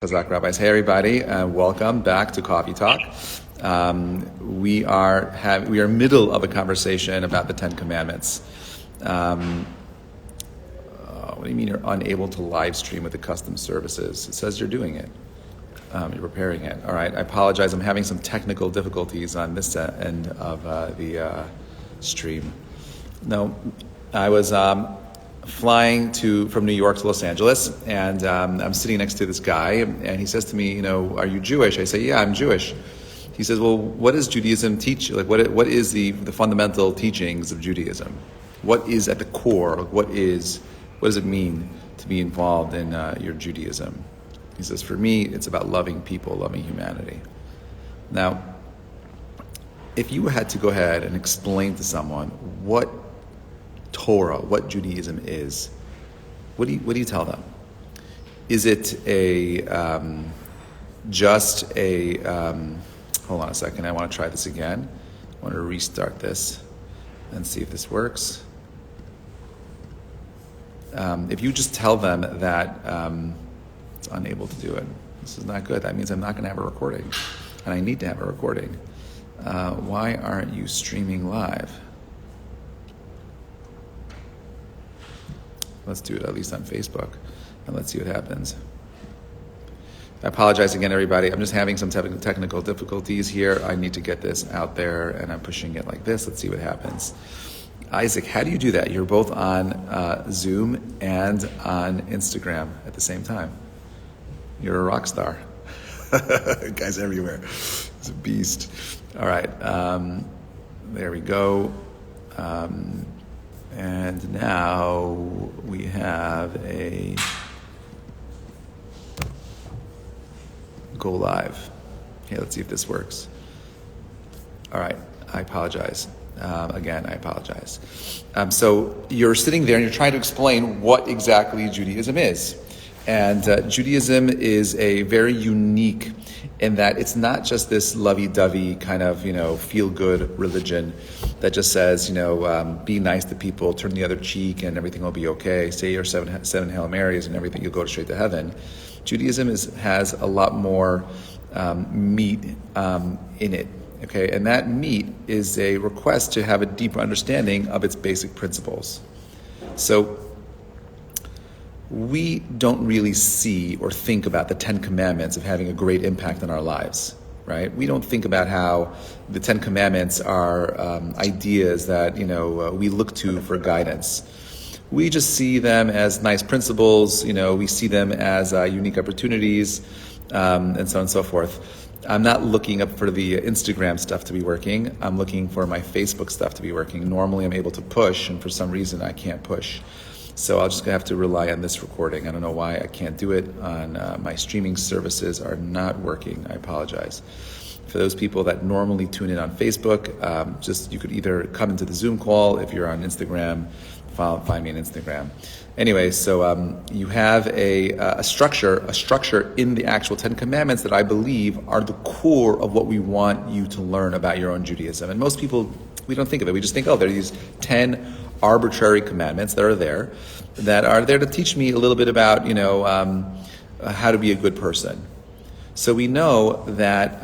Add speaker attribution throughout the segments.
Speaker 1: Chazak Rabbis. Hey everybody, welcome back to Coffee Talk. We are middle of a conversation about the Ten Commandments. What do you mean you're unable to live stream with the custom services? It says you're doing it. You're preparing it. All right. I apologize. I'm having some technical difficulties on this end of the stream. No, I was flying from New York to Los Angeles, and I'm sitting next to this guy, and he says to me, are you Jewish? I say, yeah, I'm Jewish. He says, well, what does Judaism teach? Like, what is the fundamental teachings of Judaism? What is at the core? What does it mean to be involved in your Judaism? He says, for me, it's about loving people, loving humanity. Now, if you had to go ahead and explain to someone what Torah, what Judaism is, what do you tell them? Is it hold on a second, I want to try this again. I want to restart this and see if this works. If you just tell them that it's unable to do it, this is not good. That means I'm not going to have a recording, and I need to have a recording. Why aren't you streaming live? Let's do it at least on Facebook, and let's see what happens. I apologize again, everybody. I'm just having some technical difficulties here. I need to get this out there, and I'm pushing it like this. Let's see what happens. Isaac, how do you do that? You're both on Zoom and on Instagram at the same time. You're a rock star. Guy's everywhere. He's a beast. All right. There we go. And now we have a go live. Okay, let's see if this works. All right, I apologize. Again, I apologize. So you're sitting there and you're trying to explain what exactly Judaism is. And Judaism is a very unique in that it's not just this lovey-dovey kind of, feel-good religion that just says, be nice to people, turn the other cheek, and everything will be okay. Say your seven Hail Marys and everything, you'll go straight to heaven. Judaism has a lot more meat in it. Okay, and that meat is a request to have a deeper understanding of its basic principles. So we don't really see or think about the Ten Commandments of having a great impact on our lives, right? We don't think about how the Ten Commandments are ideas that, we look to for guidance. We just see them as nice principles, we see them as unique opportunities, and so on and so forth. I'm not looking up for the Instagram stuff to be working. I'm looking for my Facebook stuff to be working. Normally I'm able to push, and for some reason I can't push. So I'll just have to rely on this recording. I don't know why I can't do it on my streaming services are not working. I apologize. For those people that normally tune in on Facebook, you could either come into the Zoom call. If you're on Instagram, find me on Instagram. Anyway, so you have a structure in the actual Ten Commandments that I believe are the core of what we want you to learn about your own Judaism. And most people, we don't think of it. We just think, there are these 10 arbitrary commandments that are there to teach me a little bit about, how to be a good person. So we know that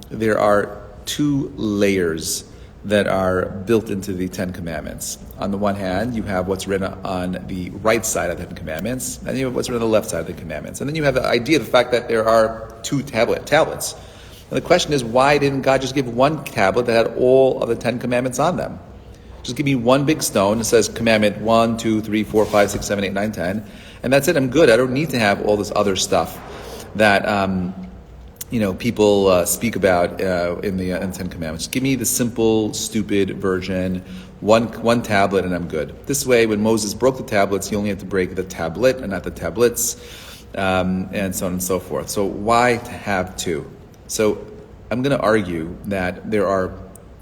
Speaker 1: there are two layers that are built into the Ten Commandments. On the one hand, you have what's written on the right side of the Ten Commandments, and you have what's written on the left side of the Commandments. And then you have the idea of the fact that there are two tablets. And the question is, why didn't God just give one tablet that had all of the 10 Commandments on them? Just give me one big stone that says Commandment 1, 2, 3, 4, 5, 6, 7, 8, 9, 10, and that's it, I'm good. I don't need to have all this other stuff that people speak about in the Ten Commandments. Just give me the simple, stupid version, one tablet, and I'm good. This way, when Moses broke the tablets, he only had to break the tablet and not the tablets, and so on and so forth. So why to have two? So I'm going to argue that there are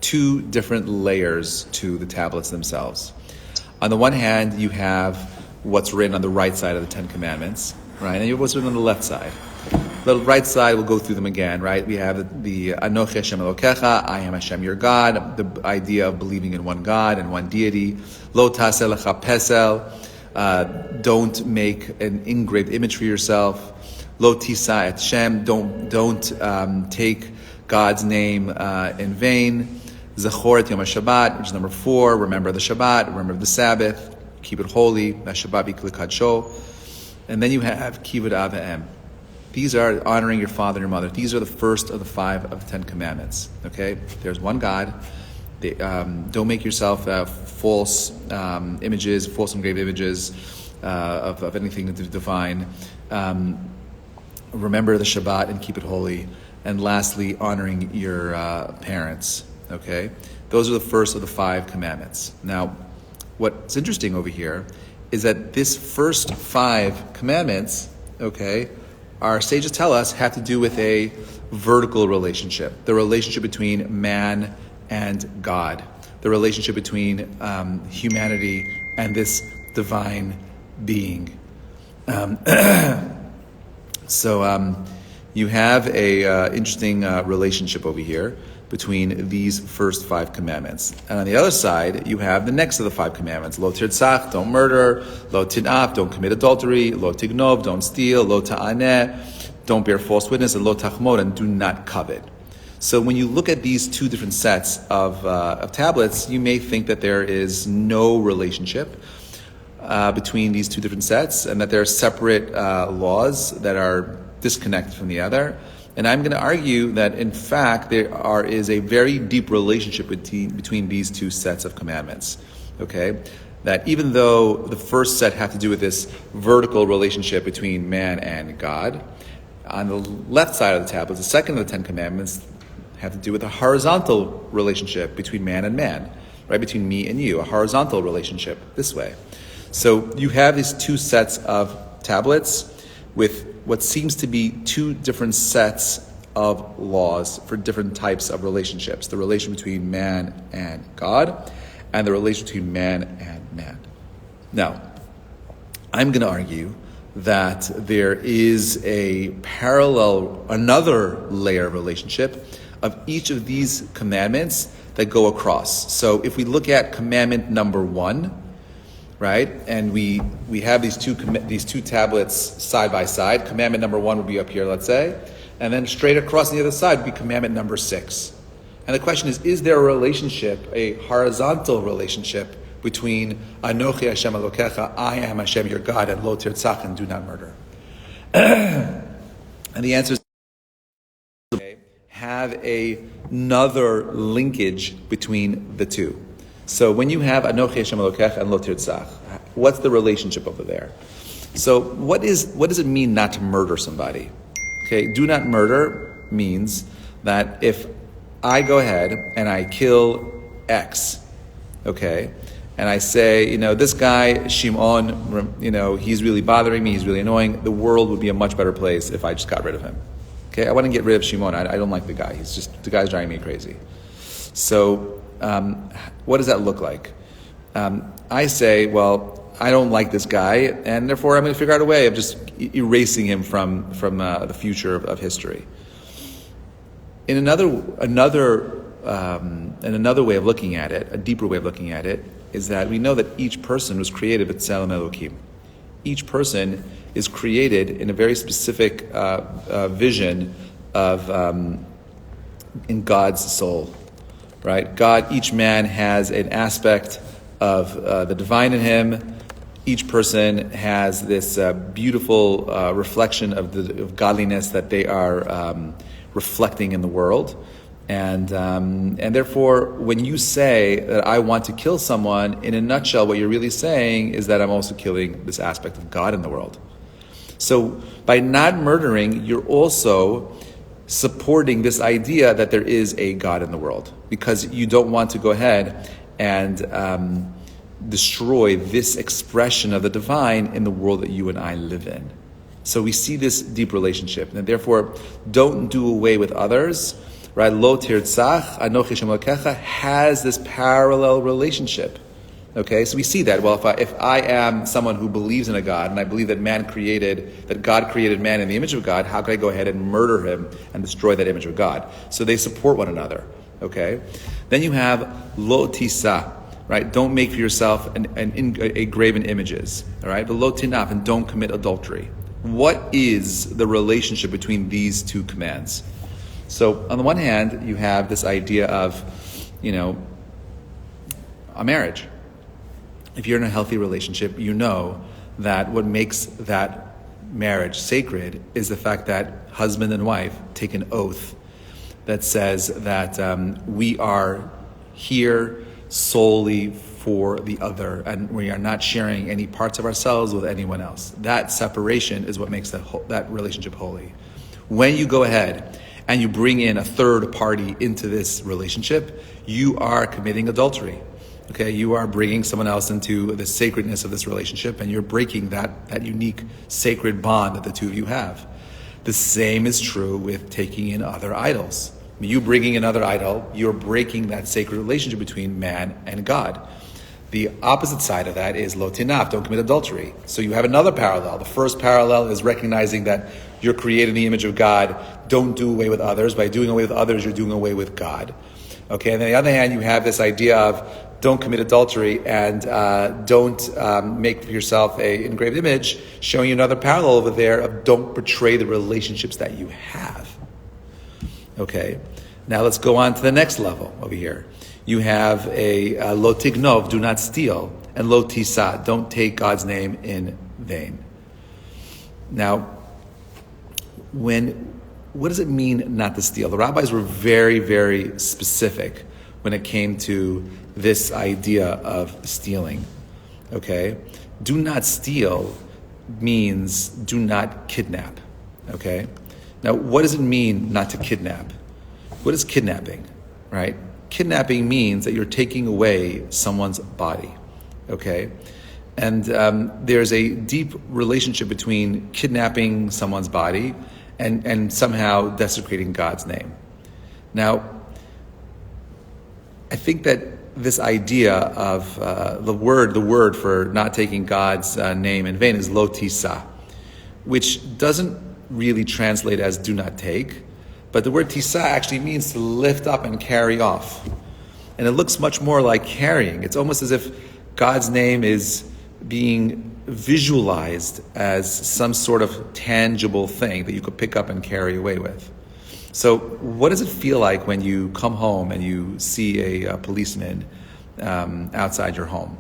Speaker 1: two different layers to the tablets themselves. On the one hand, you have what's written on the right side of the Ten Commandments, right? And you have what's written on the left side. The right side, we'll go through them again, right? We have the Anochi Hashem Elokecha, I am Hashem your God, the idea of believing in one God and one deity. Lo taseh lecha pesel, don't make an engraved image for yourself. Lo tisa et Shem, don't take God's name in vain. Zachor et Yom HaShabbat, which is number 4. Remember the Shabbat, remember the Sabbath, keep it holy. Shabbat b'klikadsho. And then you have Kivud Av V'Em. These are honoring your father and your mother. These are the first of the 5 of the 10 commandments. Okay, there's one God. Don't make yourself false images, false engraved images of anything divine. Remember the Shabbat and keep it holy. And lastly, honoring your parents. Okay, those are the first of the 5 commandments. Now, what's interesting over here is that this first 5 commandments, okay, our sages tell us have to do with a vertical relationship, the relationship between man and God, the relationship between humanity and this divine being. So you have a interesting relationship over here between these first 5 commandments. And on the other side, you have the next of the 5 commandments. Lo tirtzach, don't murder. Lo tinaf, don't commit adultery. Lo tignov, don't steal. Lo ta'aneh, don't bear false witness. And lo tachmod, and do not covet. So when you look at these 2 different sets of tablets, you may think that there is no relationship between these 2 different sets, and that there are separate laws that are disconnected from the other. And I'm going to argue that, in fact, there is a very deep relationship between these 2 sets of commandments. Okay? That even though the first set have to do with this vertical relationship between man and God, on the left side of the tablet, the second of the 10 commandments have to do with a horizontal relationship between man and man, right? Between me and you, a horizontal relationship this way. So you have these 2 sets of tablets with what seems to be 2 different sets of laws for different types of relationships. The relation between man and God, and the relation between man and man. Now, I'm going to argue that there is a parallel, another layer of relationship of each of these commandments that go across. So if we look at commandment number 1, right? And we have these two tablets side by side. Commandment number 1 would be up here, let's say, and then straight across on the other side would be commandment number 6. And the question is there a relationship, a horizontal relationship between Anochi Hashem Elokecha, I am Hashem your God, and Lo Tirtzach, and do not murder? And the answer is have another linkage between the 2. So when you have Anochi Hashem Elokecha and Lo Tirtzach, what's the relationship over there? So what does it mean not to murder somebody? Okay, do not murder means that if I go ahead and I kill X, okay, and I say, this guy, Shimon, he's really bothering me, he's really annoying, the world would be a much better place if I just got rid of him. Okay, I want to get rid of Shimon. I don't like the guy. The guy's driving me crazy. So what does that look like? I say, well, I don't like this guy, and therefore I'm going to figure out a way of just erasing him from the future of history. In another way of looking at it, a deeper way of looking at it, is that we know that each person was created b'tselem Elokim. Each person is created in a very specific vision of in God's soul. Right? God, each man has an aspect of the divine in him. Each person has this beautiful reflection of godliness that they are reflecting in the world. And therefore, when you say that I want to kill someone, in a nutshell, what you're really saying is that I'm also killing this aspect of God in the world. So by not murdering, you're also supporting this idea that there is a God in the world, because you don't want to go ahead and destroy this expression of the divine in the world that you and I live in. So we see this deep relationship, and therefore don't do away with others. Right? Lo tirtzach, Anochi Hashem Elokecha has this parallel relationship. Okay, so we see that. Well, if I am someone who believes in a God, and I believe that God created man in the image of God, how could I go ahead and murder him and destroy that image of God? So they support one another. Okay, then you have lo tisa, right? Don't make for yourself a graven images. All right, but lo tinaf, and don't commit adultery. What is the relationship between these two commands? So on the one hand, you have this idea of, a marriage. If you're in a healthy relationship, you know that what makes that marriage sacred is the fact that husband and wife take an oath that says that we are here solely for the other, and we are not sharing any parts of ourselves with anyone else. That separation is what makes that relationship holy. When you go ahead and you bring in a third party into this relationship, you are committing adultery. Okay, you are bringing someone else into the sacredness of this relationship, and you're breaking that unique sacred bond that the two of you have. The same is true with taking in other idols. You bringing another idol, you're breaking that sacred relationship between man and God. The opposite side of that is lo tinaf, don't commit adultery. So you have another parallel. The first parallel is recognizing that you're created in the image of God. Don't do away with others. By doing away with others, you're doing away with God. Okay, and on the other hand, you have this idea of don't commit adultery and don't make for yourself an engraved image, showing you another parallel over there of don't betray the relationships that you have. Okay, now let's go on to the next level over here. You have a lo tignov, do not steal, and lo tisa, don't take God's name in vain. Now, what does it mean not to steal? The rabbis were very, very specific when it came to this idea of stealing. Okay? Do not steal means do not kidnap. Okay? Now, what does it mean not to kidnap? What is kidnapping? Right? Kidnapping means that you're taking away someone's body. Okay? And there's a deep relationship between kidnapping someone's body and somehow desecrating God's name. Now, I think that this idea of the word for not taking God's name in vain is lo tisa, which doesn't really translate as do not take, but the word tisa actually means to lift up and carry off. And it looks much more like carrying. It's almost as if God's name is being visualized as some sort of tangible thing that you could pick up and carry away with. So what does it feel like when you come home and you see a policeman outside your home?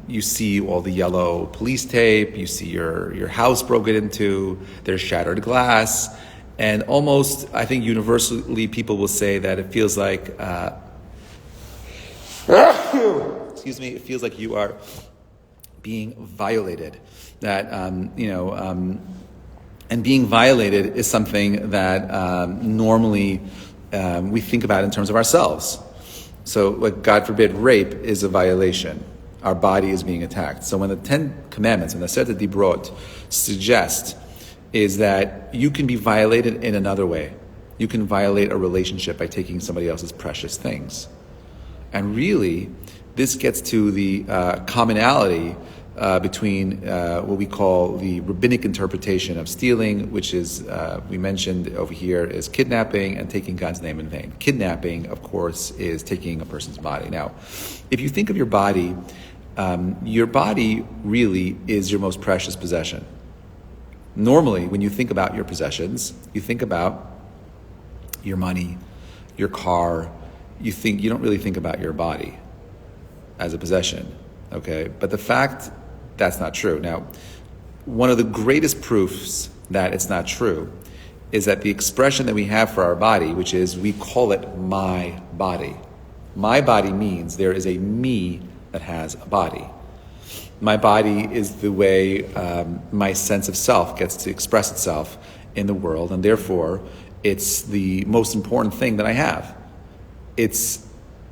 Speaker 1: You see all the yellow police tape, you see your house broken into, there's shattered glass, and almost, I think universally people will say that it feels like, it feels like you are being violated. That, and being violated is something that normally we think about in terms of ourselves. So, like, God forbid, rape is a violation. Our body is being attacked. So when the 10 Commandments, and the Seta Dibrot, suggest is that you can be violated in another way. You can violate a relationship by taking somebody else's precious things. And really, this gets to the commonality between what we call the rabbinic interpretation of stealing, which is, we mentioned over here, is kidnapping and taking God's name in vain. Kidnapping, of course, is taking a person's body. Now, if you think of your body really is your most precious possession. Normally, when you think about your possessions, you think about your money, your car. You don't really think about your body as a possession, okay? But the fact that's not true. Now, one of the greatest proofs that it's not true is that the expression that we have for our body, which is we call it my body. My body means there is a me that has a body. My body is the way my sense of self gets to express itself in the world, and therefore it's the most important thing that I have. It's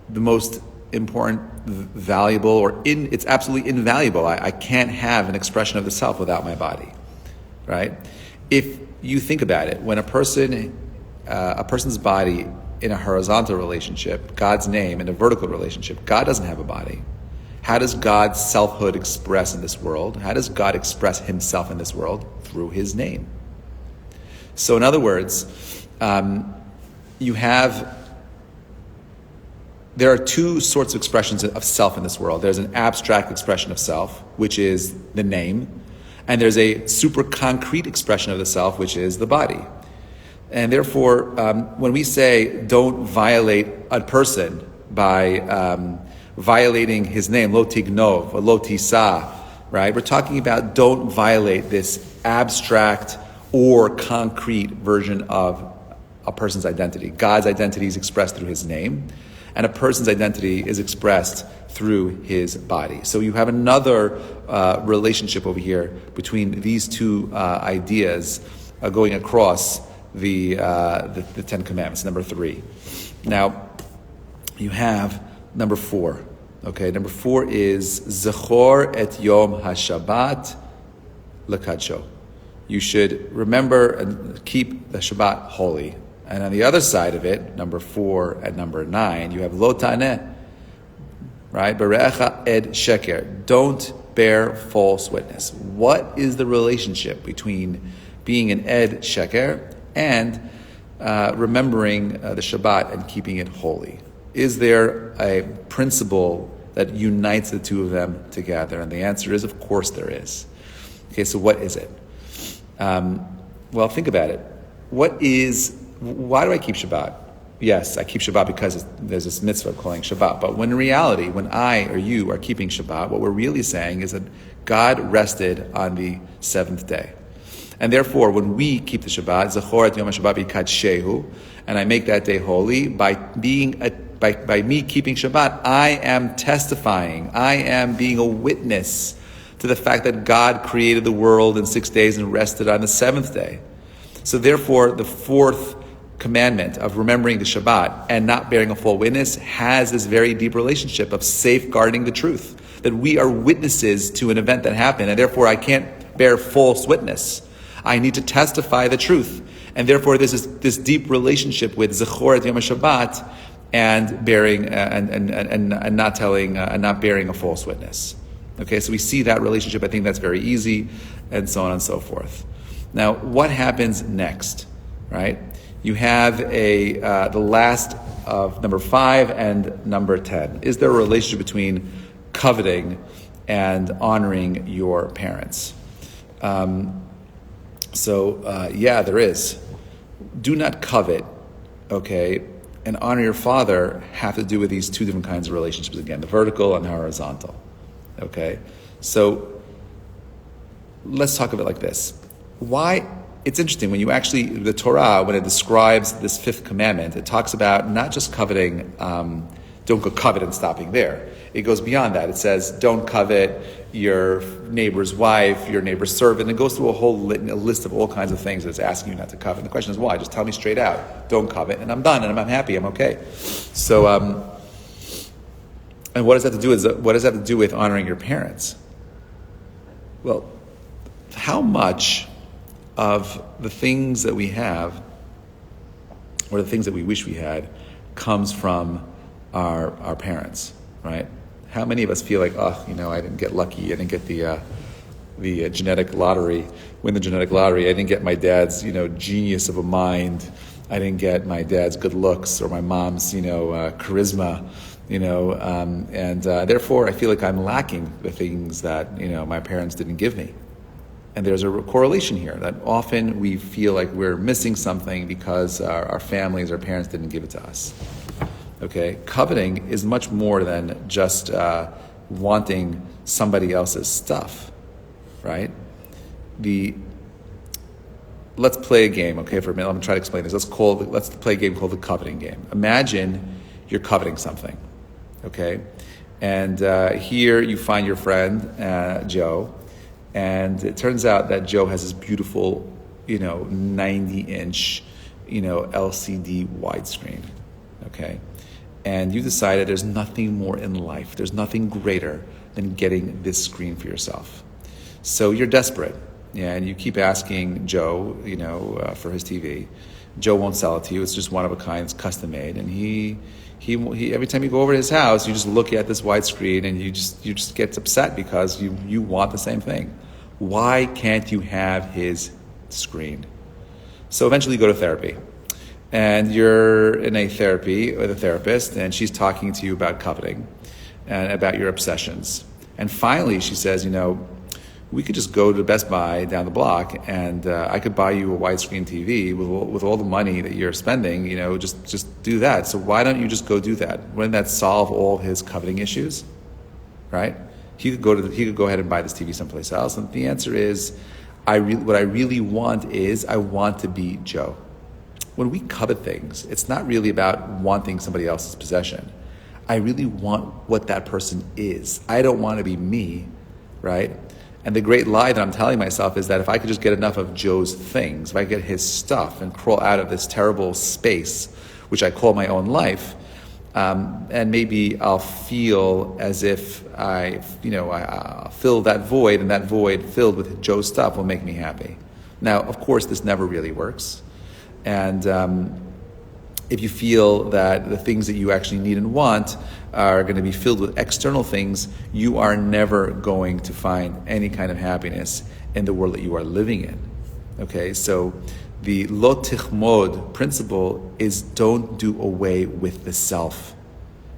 Speaker 1: the most important, valuable, it's absolutely invaluable. I can't have an expression of the self without my body, right? If you think about it, when a person's body in a horizontal relationship, God's name in a vertical relationship, God doesn't have a body. How does God's selfhood express in this world? How does God express himself in this world? Through his name. So in other words, there are two sorts of expressions of self in this world. There's an abstract expression of self, which is the name, And there's a super concrete expression of the self, which is the body. And therefore, when we say don't violate a person by violating his name, lo tignov, or lo tisa, right? We're talking about don't violate this abstract or concrete version of a person's identity. God's identity is expressed through his name, and a person's identity is expressed through his body. So you have another relationship over here between these two ideas going across the Ten Commandments, number 3. Now, you have number 4. Okay, number 4 is Zechor et Yom HaShabbat Lekadsho. You should remember and keep the Shabbat holy. And on the other side of it, number 4 and number 9, you have Lo Taneh, right? Berecha ed sheker. Don't bear false witness. What is the relationship between being an ed sheker and remembering the Shabbat and keeping it holy? Is there a principle that unites the two of them together? And the answer is, of course there is. Okay, so what is it? Well, think about it. Why do I keep Shabbat? Yes, I keep Shabbat because there's this mitzvah calling Shabbat. But when in reality, when I or you are keeping Shabbat, what we're really saying is that God rested on the 7th day. And therefore, when we keep the Shabbat, Zechor et Yom HaShabbat b'kadshehu, and I make that day holy, by me keeping Shabbat, I am testifying, I am being a witness to the fact that God created the world in 6 days and rested on the 7th day. So therefore, the 4th commandment of remembering the Shabbat and not bearing a false witness has this very deep relationship of safeguarding the truth, that we are witnesses to an event that happened, and therefore I can't bear false witness. I need to testify the truth, and therefore this is this deep relationship with Zechor et Yom HaShabbat and bearing and not telling and not bearing a false witness. Okay, so we see that relationship. I think that's very easy, and so on and so forth. Now, what happens next? Right? You have the last of number 5 and number 10. Is there a relationship between coveting and honoring your parents? Yeah, there is. Do not covet, okay, and honor your father have to do with these two different kinds of relationships again, the vertical and the horizontal. Okay? So let's talk of it like this. Why? It's interesting when you actually, the Torah, when it describes this 5th commandment, it talks about not just coveting, don't go covet and stopping there. It goes beyond that. It says, don't covet your neighbor's wife, your neighbor's servant. It goes through a whole list of all kinds of things that's asking you not to covet. And the question is why? Just tell me straight out. Don't covet, and I'm done, and I'm happy, I'm okay. So, and what does that have to do with honoring your parents? Well, how much of the things that we have, or the things that we wish we had, comes from our parents, right? How many of us feel like, I didn't get lucky, I didn't get the genetic lottery, win the genetic lottery, I didn't get my dad's, genius of a mind, I didn't get my dad's good looks, or my mom's, charisma, and therefore I feel like I'm lacking the things that, my parents didn't give me. And there's a correlation here that often we feel like we're missing something because our families, our parents didn't give it to us. Okay, coveting is much more than just wanting somebody else's stuff, right? Let's play a game, okay? For a minute, I'm gonna try to explain this. Let's play a game called the coveting game. Imagine you're coveting something, okay? And here you find your friend Joe. And it turns out that Joe has this beautiful, 90-inch, LCD widescreen, okay? And you decided there's nothing more in life, there's nothing greater than getting this screen for yourself. So you're desperate, and you keep asking Joe, for his TV. Joe won't sell it to you. It's just one of a kind. It's custom made, and he every time you go over to his house, you just look at this widescreen, and you just get upset because you want the same thing. Why can't you have his screen? So eventually you go to therapy, and you're in a therapy with a therapist, and she's talking to you about coveting and about your obsessions. And finally she says, we could just go to Best Buy down the block, and I could buy you a widescreen TV with all the money that you're spending. Just do that. So why don't you just go do that? Wouldn't that solve all his coveting issues, right? He could go ahead and buy this TV someplace else. And the answer is, what I really want is I want to be Joe. When we covet things, it's not really about wanting somebody else's possession. I really want what that person is. I don't want to be me, right? And the great lie that I'm telling myself is that if I could just get enough of Joe's things, if I get his stuff and crawl out of this terrible space, which I call my own life, and maybe I'll feel as if I fill that void, and that void filled with Joe's stuff will make me happy. Now, of course, this never really works. And if you feel that the things that you actually need and want are going to be filled with external things, you are never going to find any kind of happiness in the world that you are living in. Okay, so the lo tichmod principle is don't do away with the self.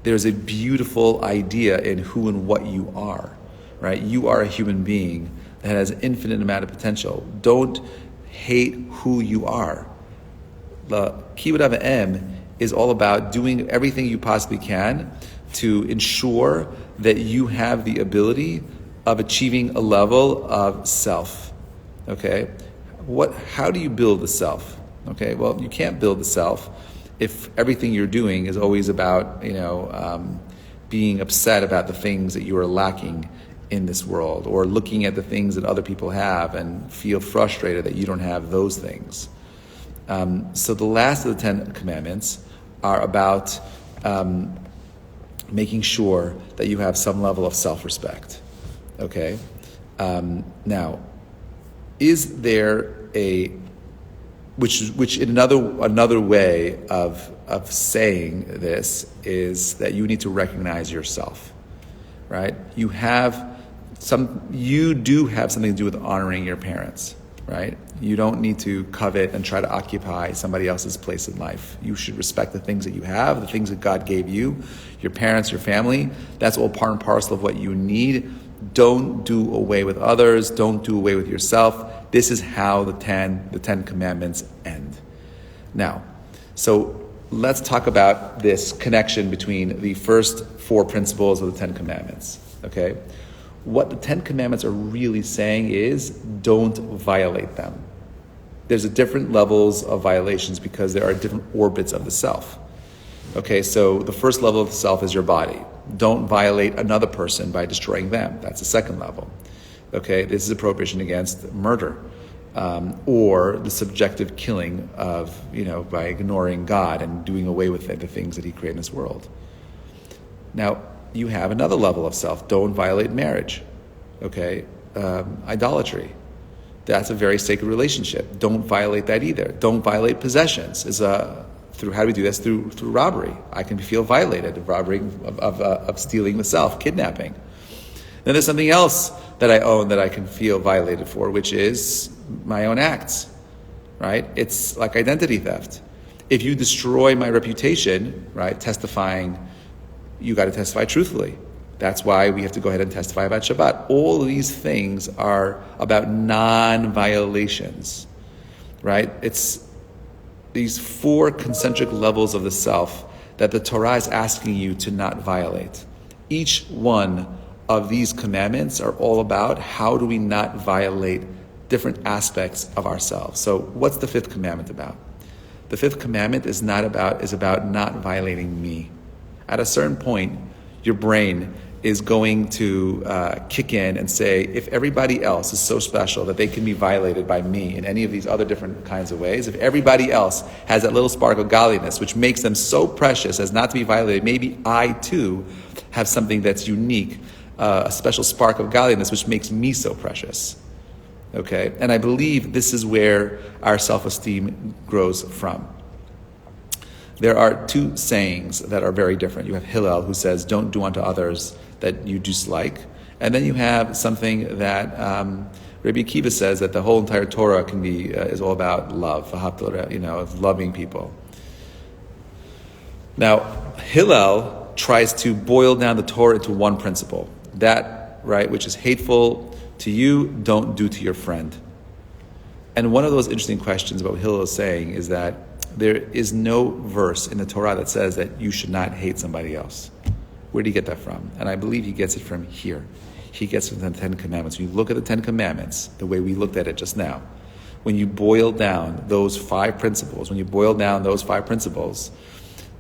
Speaker 1: There's a beautiful idea in who and what you are, right? You are a human being that has an infinite amount of potential. Don't hate who you are. The Kibbud Av V'Em is all about doing everything you possibly can to ensure that you have the ability of achieving a level of self. Okay? How do you build the self? Okay, well, you can't build the self if everything you're doing is always about, being upset about the things that you are lacking in this world, or looking at the things that other people have and feel frustrated that you don't have those things. So the last of the 10 commandments are about making sure that you have some level of self-respect. Okay? Now, is there which in another way of saying this is that you need to recognize yourself, right? You do have something to do with honoring your parents, right? You don't need to covet and try to occupy somebody else's place in life. You should respect the things that you have, the things that God gave you, your parents, your family. That's all part and parcel of what you need. Don't do away with others. Don't do away with yourself. This is how the 10 commandments end. Now, so let's talk about this connection between the first 4 principles of the 10 commandments. Okay? What the 10 commandments are really saying is don't violate them. There's different levels of violations because there are different orbits of the self. Okay, so the first level of the self is your body. Don't violate another person by destroying them. That's the second level. Okay, this is a prohibition against murder or the subjective killing of, by ignoring God and doing away with the things that He created in this world. Now, you have another level of self. Don't violate marriage. Okay, idolatry. That's a very sacred relationship. Don't violate that either. Don't violate possessions. How do we do this? Through robbery. I can feel violated of stealing the self, kidnapping. Then there's something else that I own that I can feel violated for, which is my own acts, right? It's like identity theft. If you destroy my reputation, right, testifying, you got to testify truthfully. That's why we have to go ahead and testify about Shabbat. All of these things are about non-violations, right? It's these 4 concentric levels of the self that the Torah is asking you to not violate. Each one of these commandments are all about how do we not violate different aspects of ourselves. So what's the 5th commandment about? The 5th commandment is about not violating me. At a certain point, your brain is going to kick in and say, if everybody else is so special that they can be violated by me in any of these other different kinds of ways, if everybody else has that little spark of godliness which makes them so precious as not to be violated, maybe I too have something that's unique, a special spark of godliness which makes me so precious. Okay? And I believe this is where our self-esteem grows from. There are 2 sayings that are very different. You have Hillel, who says, don't do unto others that you dislike. And then you have something that Rabbi Akiva says, that the whole entire Torah is all about love, of loving people. Now, Hillel tries to boil down the Torah into one principle, that, right, which is hateful to you, don't do to your friend. And one of those interesting questions about what Hillel is saying is that there is no verse in the Torah that says that you should not hate somebody else. Where do you get that from? And I believe he gets it from here. He gets it from the Ten Commandments. When you look at the Ten Commandments, the way we looked at it just now, when you boil down those 5 principles,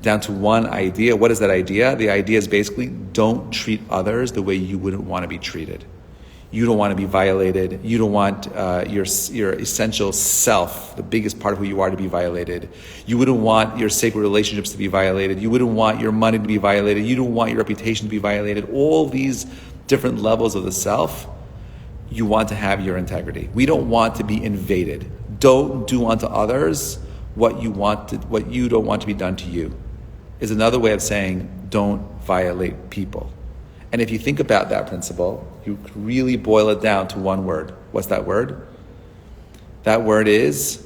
Speaker 1: down to one idea, what is that idea? The idea is basically don't treat others the way you wouldn't want to be treated. You don't want to be violated. You don't want your essential self, the biggest part of who you are, to be violated. You wouldn't want your sacred relationships to be violated. You wouldn't want your money to be violated. You don't want your reputation to be violated. All these different levels of the self, you want to have your integrity. We don't want to be invaded. Don't do unto others what you don't want to be done to you. Is another way of saying don't violate people. And if you think about that principle, you really boil it down to one word. What's that word? That word is,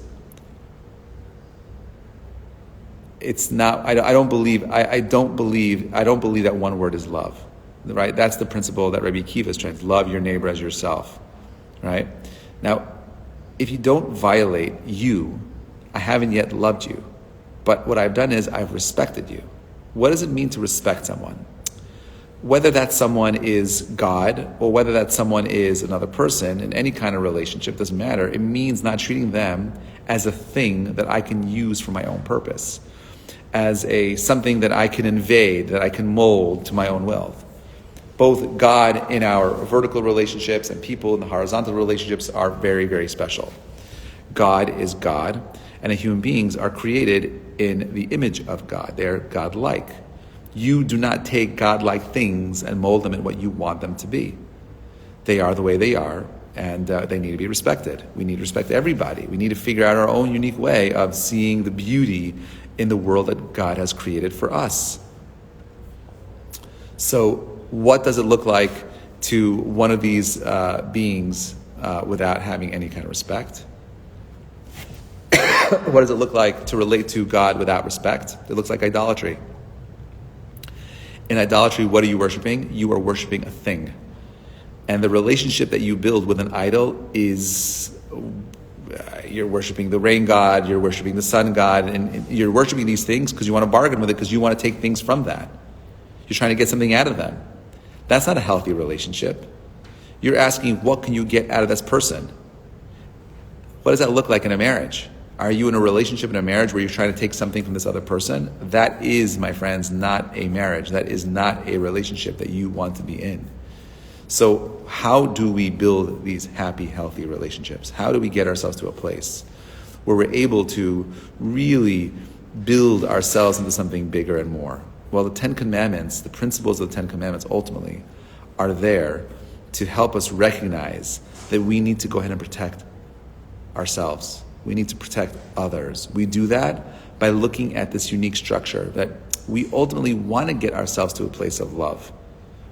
Speaker 1: it's not, I don't believe that one word is love. Right? That's the principle that Rabbi Akiva is trying to love your neighbor as yourself. Right? Now, if you don't violate you, I haven't yet loved you. But what I've done is I've respected you. What does it mean to respect someone? Whether that someone is God or whether that someone is another person in any kind of relationship, doesn't matter. It means not treating them as a thing that I can use for my own purpose, as something that I can invade, that I can mold to my own will. Both God in our vertical relationships and people in the horizontal relationships are very, very special. God is God, and human beings are created in the image of God. They're God-like. You do not take God-like things and mold them in what you want them to be. They are the way they are, and they need to be respected. We need to respect everybody. We need to figure out our own unique way of seeing the beauty in the world that God has created for us. So, what does it look like to one of these beings without having any kind of respect? What does it look like to relate to God without respect? It looks like idolatry. In idolatry, what are you worshiping? You are worshiping a thing. And the relationship that you build with an idol is, you're worshiping the rain god, you're worshiping the sun god, and you're worshiping these things because you want to bargain with it, because you want to take things from that. You're trying to get something out of them. That's not a healthy relationship. You're asking, what can you get out of this person? What does that look like in a marriage? Are you in a relationship, in a marriage, where you're trying to take something from this other person? That is, my friends, not a marriage. That is not a relationship that you want to be in. So how do we build these happy, healthy relationships? How do we get ourselves to a place where we're able to really build ourselves into something bigger and more? Well, the Ten Commandments, the principles of the Ten Commandments ultimately are there to help us recognize that we need to go ahead and protect ourselves. We need to protect others. We do that by looking at this unique structure that we ultimately want to get ourselves to a place of love.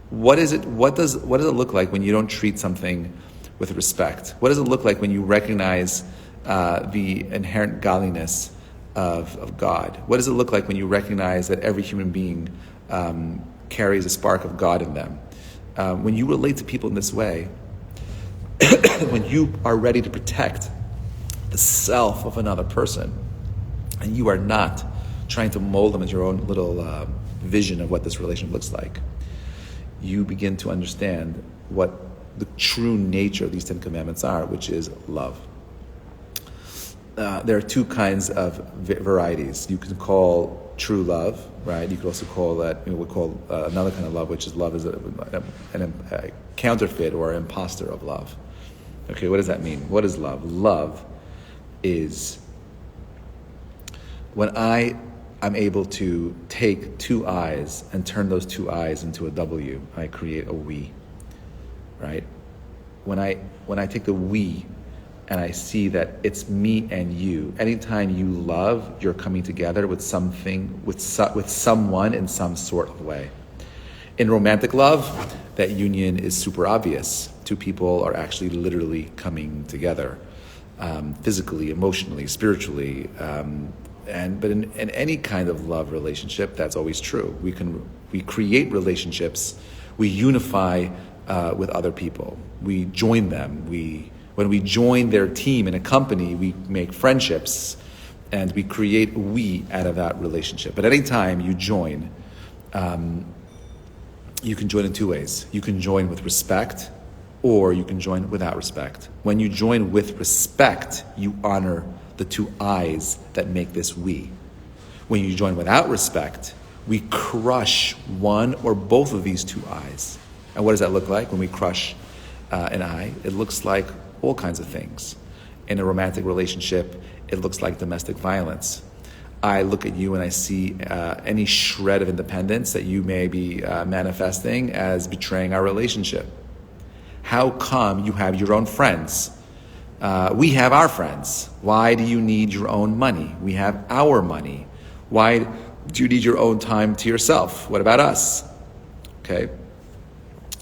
Speaker 1: What does it look like when you don't treat something with respect? What does it look like when you recognize the inherent godliness of God? What does it look like when you recognize that every human being carries a spark of God in them? When you relate to people in this way, when you are ready to protect the self of another person, and you are not trying to mold them as your own little vision of what this relationship looks like, you begin to understand what the true nature of these Ten Commandments are, which is love. There are two kinds of varieties. You can call true love, right? You could also call that, another kind of love, which is love is a counterfeit or imposter of love. Okay, what does that mean? What is love? Love is when I am able to take two I's and turn those two I's into a W, I create a we, right? When I take the we and I see that it's me and you, anytime you love, you're coming together with something, with someone in some sort of way. In romantic love, that union is super obvious. Two people are actually literally coming together. Physically, emotionally, spiritually, but in any kind of love relationship, that's always true. We create relationships, we unify with other people. We join them. When we join their team in a company, we make friendships, and we create a we out of that relationship. But any time you join, you can join in two ways. You can join with respect, or you can join without respect. When you join with respect, you honor the two I's that make this we. When you join without respect, we crush one or both of these two I's. And what does that look like when we crush an I? It looks like all kinds of things. In a romantic relationship, it looks like domestic violence. I look at you and I see any shred of independence that you may be manifesting as betraying our relationship. How come you have your own friends? We have our friends. Why do you need your own money? We have our money. Why do you need your own time to yourself? What about us? Okay.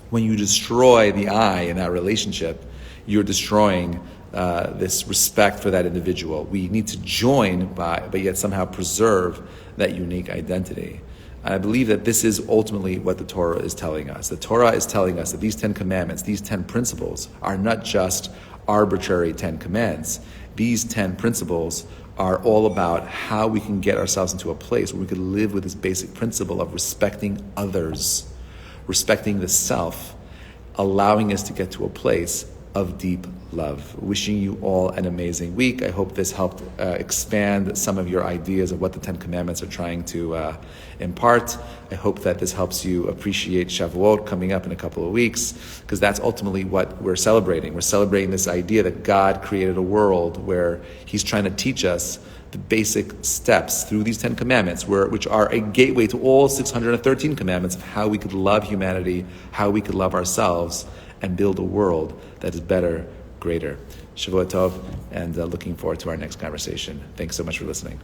Speaker 1: When you destroy the I in that relationship, you're destroying this respect for that individual. We need to join but yet somehow preserve that unique identity. And I believe that this is ultimately what the Torah is telling us. The Torah is telling us that these 10 commandments, these 10 principles, are not just arbitrary 10 commands. These 10 principles are all about how we can get ourselves into a place where we could live with this basic principle of respecting others, respecting the self, allowing us to get to a place of deep love. Wishing you all an amazing week. I hope this helped expand some of your ideas of what the 10 Commandments are trying to impart. I hope that this helps you appreciate Shavuot coming up in a couple of weeks, because that's ultimately what we're celebrating. We're celebrating this idea that God created a world where He's trying to teach us the basic steps through these 10 Commandments, which are a gateway to all 613 commandments of how we could love humanity, how we could love ourselves, and build a world that is better, greater. Shavuot Tov, and looking forward to our next conversation. Thanks so much for listening.